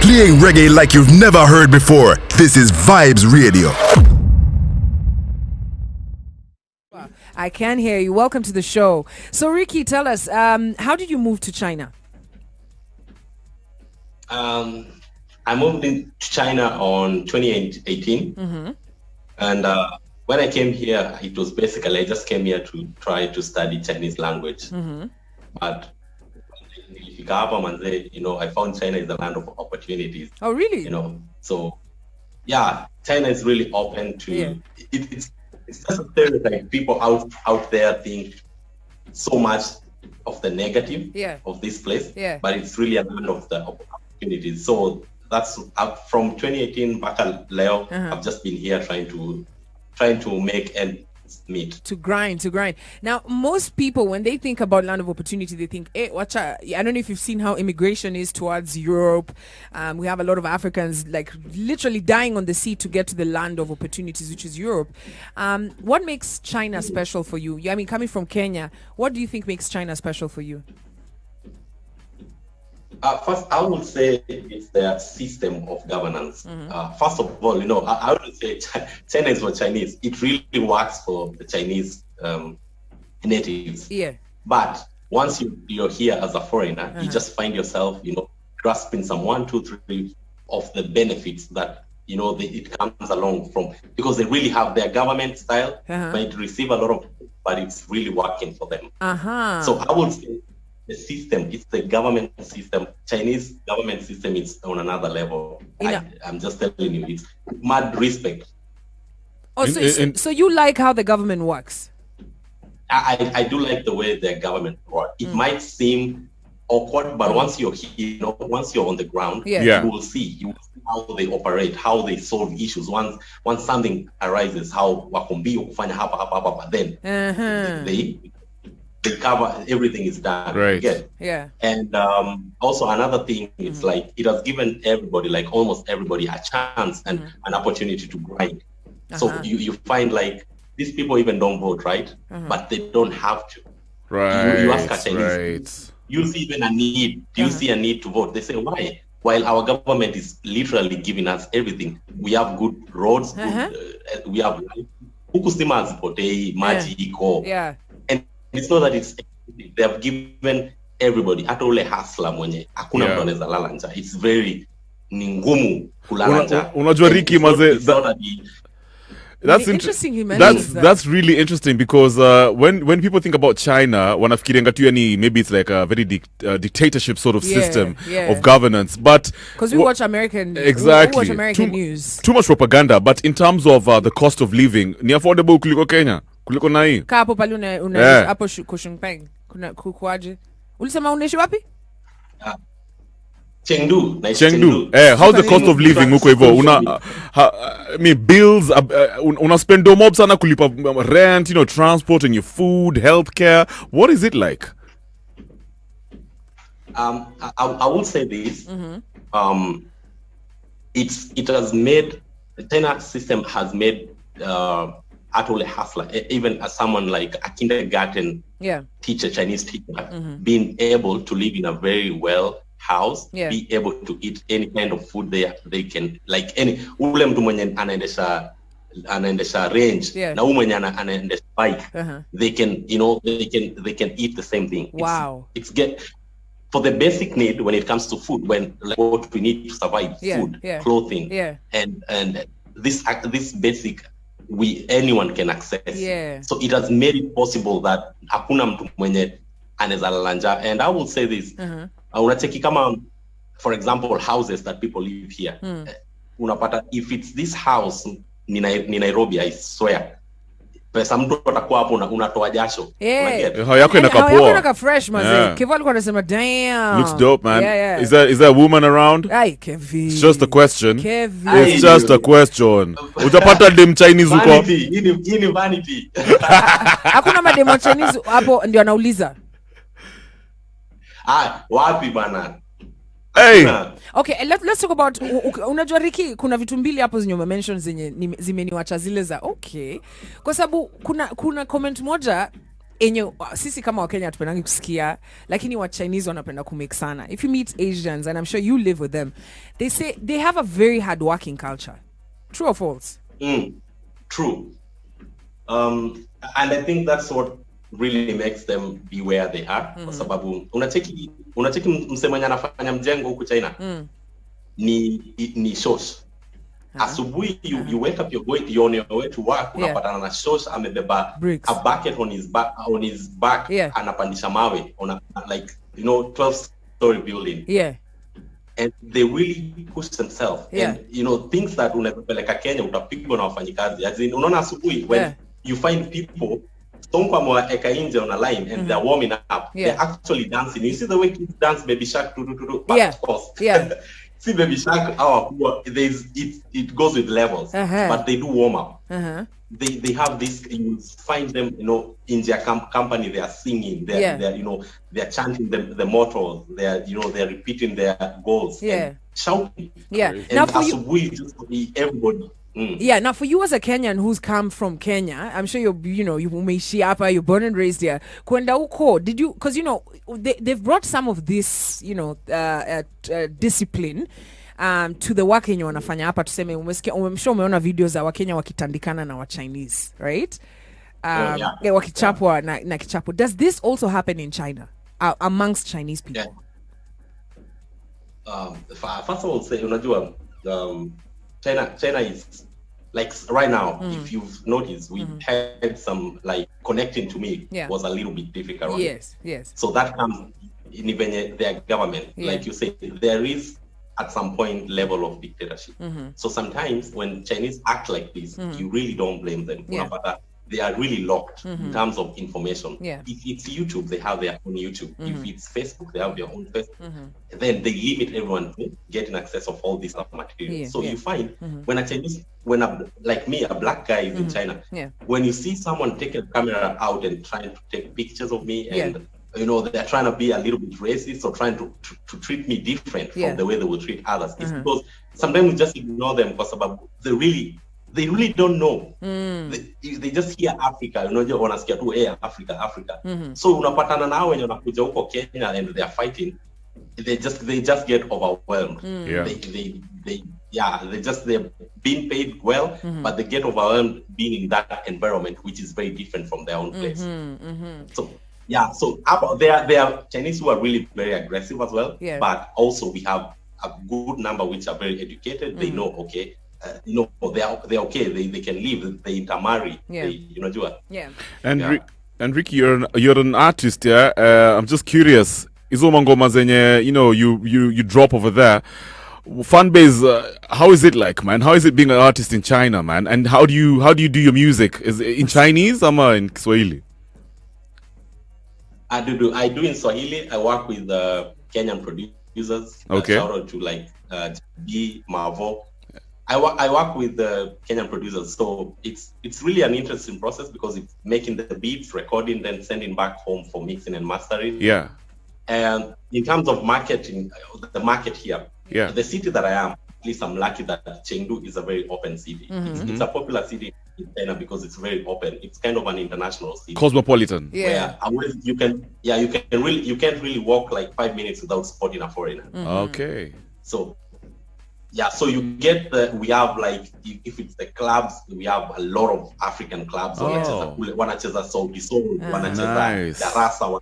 playing reggae like you've never heard before. This is Vibes Radio. I can hear you. Welcome to the show. So, Rikki, tell us, how did you move to China? I moved into China on 2018. Mm-hmm. And when I came here, it was basically, I just came here to try to study Chinese language. Mm-hmm. But if you go up and say, I found China is the land of opportunities. Oh, really? So yeah, China is really open to it's just a stereotype. People out there think so much of the negative of this place, but it's really a land of the opportunities. So that's from 2018 back at Leo. I've just been here trying to make ends meet. To grind. Now, most people, when they think about land of opportunity, they think, hey, watch out. I don't know if you've seen how immigration is towards Europe. We have a lot of Africans like literally dying on the sea to get to the land of opportunities, which is Europe. What makes China special for you? I mean, coming from Kenya, what do you think makes China special for you? First, I would say it's their system of governance. First of all, I would say China is for Chinese. It really works for the Chinese natives. Yeah. But once you're here as a foreigner, you just find yourself, grasping some 1, 2, 3 of the benefits that it comes along from, because they really have their government style. Might receive a lot of, but it's really working for them. So I would say, the system, it's the government system. Chinese government system is on another level. I'm just telling you, it's mad respect. Oh, so you like how the government works? I do like the way their government works. It might seem awkward, but once you're here, once you're on the ground, you will see how they operate, how they solve issues. Once something arises, how wakumbio kufanya hapa, then they cover, everything is done. Right. Yeah. And also another thing, it's like it has given everybody, like almost everybody, a chance and an opportunity to grind. So you find like these people even don't vote, right? But they don't have to. Right. You ask a Chinese, you see even a need. Do you see a need to vote? They say, why? While our government is literally giving us everything. We have good roads, we have hukustima hazipotei, maji iko. Yeah. It's not that they have given everybody, hata ule hustler mwenye hakuna mtu anaweza lala njaa. It's very ngumu kulala njaa. Unajua Rikki maze, that's interesting. That's really interesting because when people think about China, wanafikirianga tu yani maybe it's like a very dictatorship sort of system of governance, but because we watch American news, too much propaganda. But in terms of the cost of living, ni affordable kuliko Kenya, kuliko na hii. Hapo pale una hapo Kushingpeng kuna kuaje? Ulisema unaishi wapi? Chengdu. How's the cost of living huko hivyo? Bills, una spend mob sana kulipa rent, transport and your food, healthcare. What is it like? I would say this. It has made, the China system has made actually hustler, even as someone like a kindergarten teacher, Chinese teacher, being able to live in a very well house, be able to eat any kind of food they can, like any ule mtu mwenye anaendesha range na mwenye anaendesha bike, they can eat the same thing. Wow. It's get for the basic need when it comes to food, when like what we need to survive, food, clothing, and this basic anyone can access. So it has made it possible that hakuna mtu mwenye anaweza lala njaa. And I will say this, unacheki kama for example houses that people live here, unapata if it's this house ni Nairobi, I swear pesa mtu atakuwa hapo unatoa jasho. Yako inaka fresh mazee. Kev alikuwa anasema damn, looks dope, man. Is there a woman around? Ay, Kevi. It's just a question. Kevi. It's just a question. Utapata dem Chinese huko. Hii ni vanity. Hakuna mademo Chinese hapo ndio anauliza. Wapi bana? Hey. Okay, let's talk about unajua Rikki, kuna vitu mbili hapo zenye mention zenye zimeniwacha zile za okay. Kwa sababu kuna comment moja enye sisi kama Wakenya tupendangi kusikia, lakini wa Chinese wanapenda kumake sana. If you meet Asians, and I'm sure you live with them, they say they have a very hard working culture. True or false? True. And I think that's what really makes them be where they are. Kwa sababu unacheki msemo anafanya mjengo huku China. Ni shosh. Asubuhi you wake up, you're on your way to work, unapatana na shosh amebeba a bucket on his back anapandisha mawe on like 12-story building. And they really push themselves. And things that unapeleka Kenya utapigwa na wafanyikazi. As in unaona asubuhi when you find people Tompa eka inje on a line and they're warming up. They're actually dancing. You see the way kids dance Baby Shark but of course. See Baby Shark it goes with levels. But they do warm up. They have this, you find them, in their company they are singing, they're chanting the mottos, they're repeating their goals and shouting. And now for everybody. Now for you as a Kenyan who's come from Kenya, I'm sure you umeishi hapa, you're born and raised here. Kwenda huko, did you, because they've brought some of this, discipline to the Wakenya wanafanya hapa, tuseme umemshow umeona videos za Wakenya wakitandikana na wa Chinese, right? Wakichapwa na kichapo. Does this also happen in China amongst Chinese people? First of all, say unajua China is like right now, if you've noticed, we had some like connecting to me was a little bit difficult. Yes. So that comes in even their government. Like you say, there is at some point level of dictatorship. So sometimes when Chinese act like this, you really don't blame them. But they are really locked in terms of information. If it's YouTube, they have their own YouTube. If it's Facebook, they have their own Facebook. Then they limit everyone to getting access of all this material. So you find when like me, a black guy is in China, when you see someone take a camera out and trying to take pictures of me and they're trying to be a little bit racist or trying to treat me different from the way they will treat others. It's because sometimes we just ignore them because they really don't know. They just hear Africa, wanasikia tu Africa. So unapatana nao wenye wanakuja huko Kenya and they are fighting. They just get overwhelmed. They're being paid well, but they get overwhelmed being in that environment, which is very different from their own place. So there are Chinese who are really very aggressive as well, but also we have a good number which are very educated. They know, okay, they're okay. They can live. They intermarry. And Rikki, you're an artist, yeah. I'm just curious. Izo mangoma zenye you drop over there. Fan base, how is it like, man? How is it being an artist in China, man? And how do you do your music? Is it in Chinese or in Swahili? I do in Swahili. I work with Kenyan producers. Okay. Shout out to like B Marvo. I work with the Kenyan producers, so it's really an interesting process because it's making the beats, recording, then sending back home for mixing and mastering. Yeah. And in terms of marketing, the market here, the city that I am, at least I'm lucky that Chengdu is a very open city. It's a popular city in China because it's very open. It's kind of an international city, cosmopolitan. Where you can't really walk like 5 minutes without spotting a foreigner. Okay. So you get we have like, if it's the clubs, we have a lot of African clubs. Wanacheza Saudi Soul, wanacheza Darasa,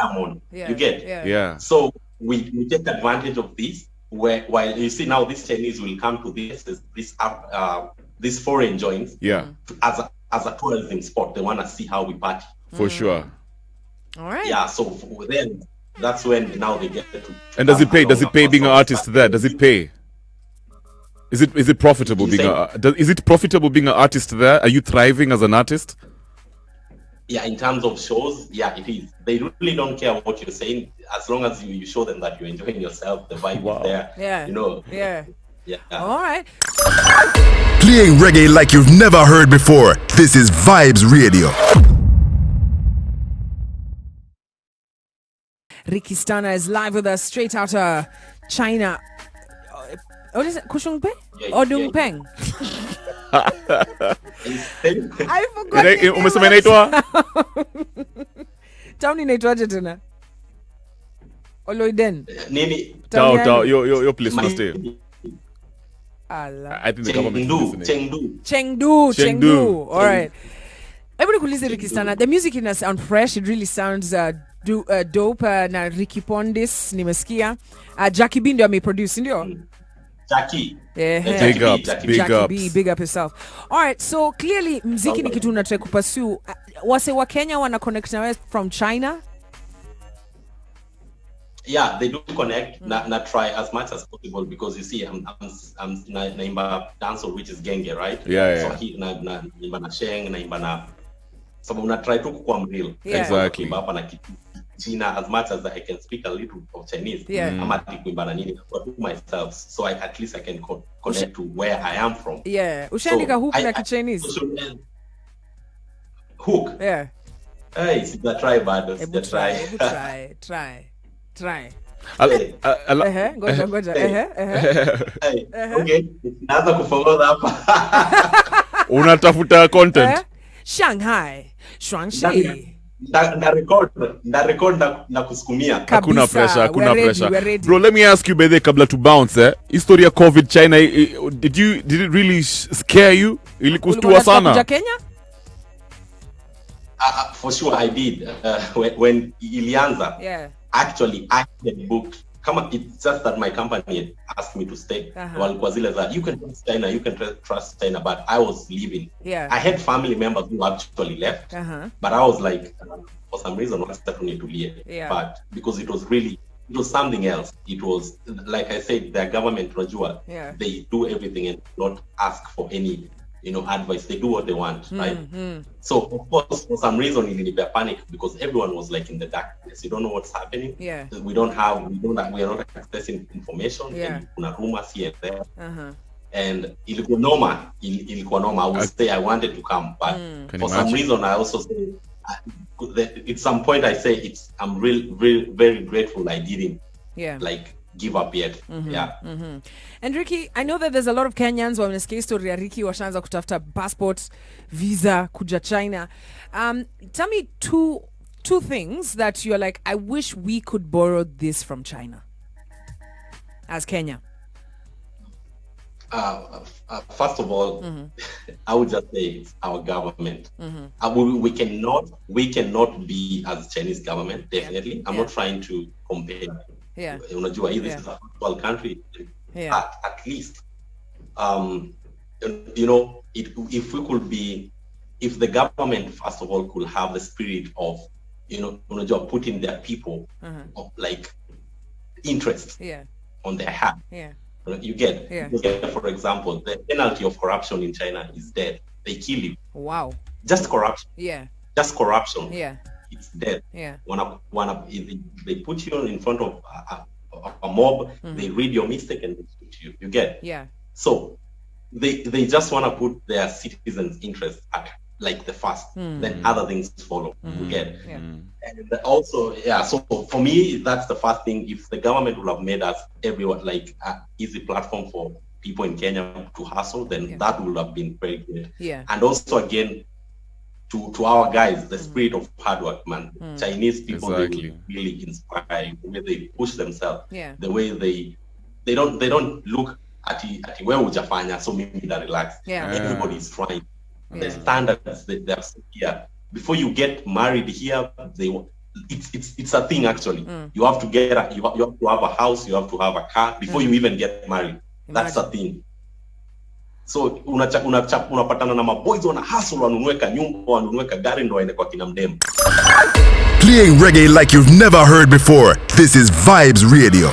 Diamond. You get? So we take advantage of this. While you see now, this Chinese will come to this foreign joints as a tourism spot. They want to see how we party. For sure. All right. Yeah. So then that's when now they get to. And does it pay? Does it pay being an artist there? Does it pay? Is it profitable is it profitable being an artist there? Are you thriving as an artist? Yeah, in terms of shows, it is. They really don't care what you're saying as long as you show them that you're enjoying yourself. The vibe is there. Yeah. All right. Playing reggae like you've never heard before. This is Vibes Radio. Rikki Stunner is live with us straight out of China. What is it? Kushungpe? Or Dungpeng? I forgot. Town inaitwaje tena? Oloiden. Nini? Tao, your place must stay. Allah. I think the government is listening. Chengdu. All right. Everybody could listen to Rikki Stunner. The music in us sound fresh. It really sounds dope. Na Ricky Pondis nimesikia. Jackie B ndio ameproduce ndio. Jackie. Big up. Big up yourself. All right. So clearly muziki ni kitu unataka kupursue. Wase wa Kenya wana connect na from China? Yeah, they do connect. Na try as much as possible because you see, I'm naimba dancehall which is genge, right? Yeah. So he naimba na sheng, naimba na. So una try to kuwa real. Exactly. Hapa na China as much as I can speak a little of Chinese. I'm at kuimba na nini to myself, so at least I can connect to where I am from. Yeah. Ushaandika hook na Chinese. Hook. Yeah. Hey, it's the try bado. Try. Ngoja. Okay. Naanza kufollow hapa. Unatafuta content. Shanghai, Shuangshi. Na record na kusukumia. Hakuna pressure. Bro, let me ask you bede kabla to bounce history ya COVID China, did it really scare you? Ilikustua sana? Kenya? For sure I did. When ilianza. Yeah. Actually I had booked. It's just that my company had asked me to stay. Walikuwa zile za you can trust China, but I was leaving. Yeah. I had family members who actually left. But I was like, for some reason, what's that need to leave? Yeah. But because it was something else. It was like I said, their government, Rajua, they do everything and not ask for any advice. They do what they want, right? So of course, for some reason, it didn't be a panic because everyone was like in the darkness. You don't know what's happening. Yeah. We are not accessing information. Yeah. And kuna rumors here and there. And ilikuwa normal. I would say I wanted to come, but for some reason, I also say at some point I say I'm really very grateful I didn't. Yeah. Like give up yet. And Rikki, I know that there's a lot of Kenyans wamesikia story ya Rikki washaanza kutafuta passports, visa kuja China. Tell me two things that you're like, I wish we could borrow this from China as Kenya. First of all, I would just say it's our government. We cannot be as Chinese government, definitely. I'm not trying to compare. Yeah. Unajua, this is a small country. At least, if the government first of all could have the spirit of, unajua, putting their people of like interest on their hand. Yeah. You get, for example, the penalty of corruption in China is death. They kill you. Wow. Just corruption. Yeah. Just corruption. Yeah. It's death. Yeah. They put you in front of a mob. They read your mistake and they shoot you. You get. Yeah. So they just want to put their citizens' interest at like the first. Then other things follow. You get. Yeah. And also, so for me, that's the first thing. If the government would have made us everyone like an easy platform for people in Kenya to hustle, then that would have been very good. Yeah. And also again, to our guys, the spirit of hard work, man. Chinese people, exactly. They will really inspire the way they push themselves. Yeah. The way they don't look at where ujafanya, so maybe that relax. Yeah. Everybody is trying. The standards they are here. Before you get married here, it's a thing actually. You have to you have to have a house, you have to have a car before you even get married. That's a thing. So unapatana na maboys wana hustle, wanunue nyumba, wanunue gari ndo waende kwa kina mdemu. Playing reggae like you've never heard before. This is Vibes Radio.